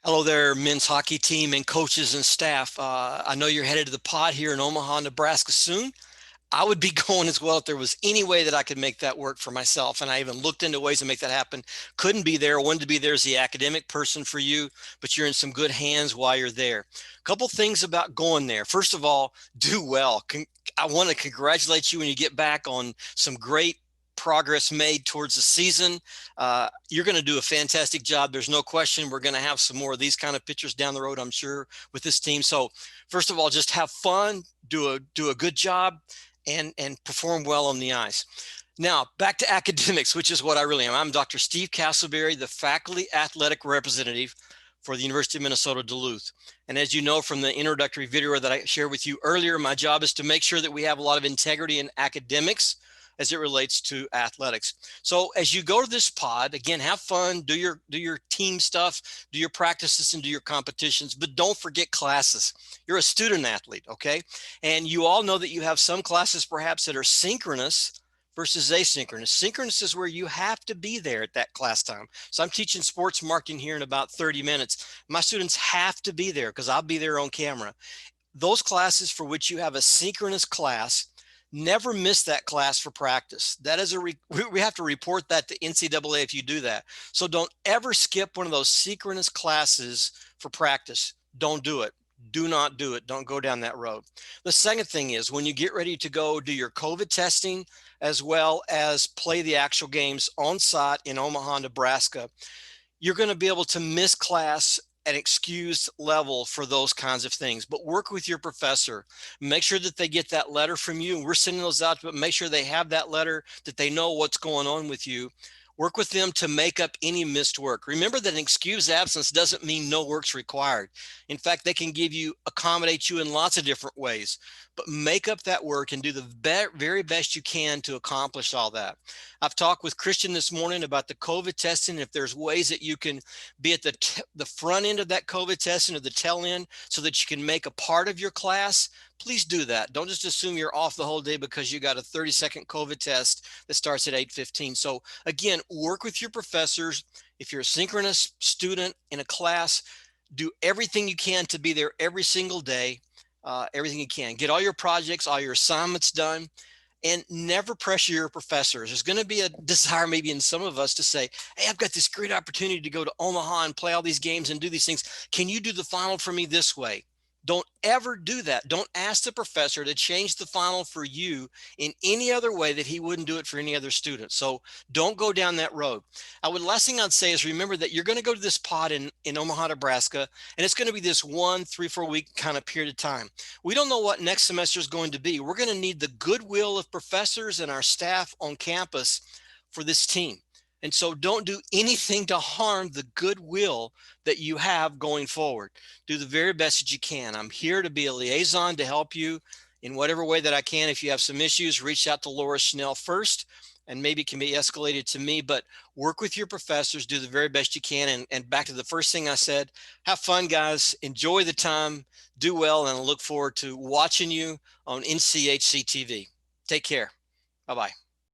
Hello there, men's hockey team and coaches and staff. I know you're headed to the pod here in Omaha, Nebraska soon. I would be going as well if there was any way that I could make that work for myself. And I even looked into ways to make that happen. Couldn't be there. Wanted to be there as the academic person for you, but you're in some good hands while you're there. A couple things about going there. First of all, do well. I want to congratulate you when you get back on some great progress made towards the season. You're going to do a fantastic job. There's no question. We're going to have some more of these kind of pictures down the road, I'm sure, with this team. So first of all, just have fun, do a good job, and perform well on the ice. Now, back to academics, which is what I really am. I'm Dr. Steve Castleberry, the faculty athletic representative for the University of Minnesota Duluth. And as you know from the introductory video that I shared with you earlier, my job is to make sure that we have a lot of integrity in academics as it relates to athletics. So as you go to this pod, again, have fun, do your team stuff, do your practices and do your competitions, but don't forget classes. You're a student athlete, okay? And you all know that you have some classes perhaps that are synchronous versus asynchronous. Synchronous is where you have to be there at that class time. So I'm teaching sports marketing here in about 30 minutes. My students have to be there because I'll be there on camera. Those classes for which you have a synchronous class, never miss that class for practice. That is we have to report that to NCAA if you do that. So don't ever skip one of those synchronous classes for practice. Don't do it. Do not do it. Don't go down that road. The second thing is when you get ready to go do your COVID testing as well as play the actual games on site in Omaha, Nebraska, you're going to be able to miss class an excused level for those kinds of things, but work with your professor. Make sure that they get that letter from you. We're sending those out, but make sure they have that letter, that they know what's going on with you. Work with them to make up any missed work. Remember that an excused absence doesn't mean no work's required. In fact, they can accommodate you in lots of different ways, but make up that work and do the very best you can to accomplish all that. I've talked with Christian this morning about the COVID testing. If there's ways that you can be at the front end of that COVID testing or the tail end so that you can make a part of your class, please do that. Don't just assume you're off the whole day because you got a 30-second COVID test that starts at 8:15. So again, work with your professors. If you're a synchronous student in a class, do everything you can to be there every single day, everything you can. Get all your projects, all your assignments done, and never pressure your professors. There's going to be a desire maybe in some of us to say, hey, I've got this great opportunity to go to Omaha and play all these games and do these things. Can you do the final for me this way? Don't ever do that. Don't ask the professor to change the final for you in any other way that he wouldn't do it for any other student. So don't go down that road. Last thing I'd say is remember that you're going to go to this pod in Omaha, Nebraska, and it's going to be this 3-4 week kind of period of time. We don't know what next semester is going to be. We're going to need the goodwill of professors and our staff on campus for this team. And so don't do anything to harm the goodwill that you have going forward. Do the very best that you can. I'm here to be a liaison to help you in whatever way that I can. If you have some issues, reach out to Laura Schnell first, and maybe it can be escalated to me, but work with your professors, do the very best you can. And back to the first thing I said, have fun, guys. Enjoy the time, do well, and I look forward to watching you on NCHC TV. Take care. Bye-bye.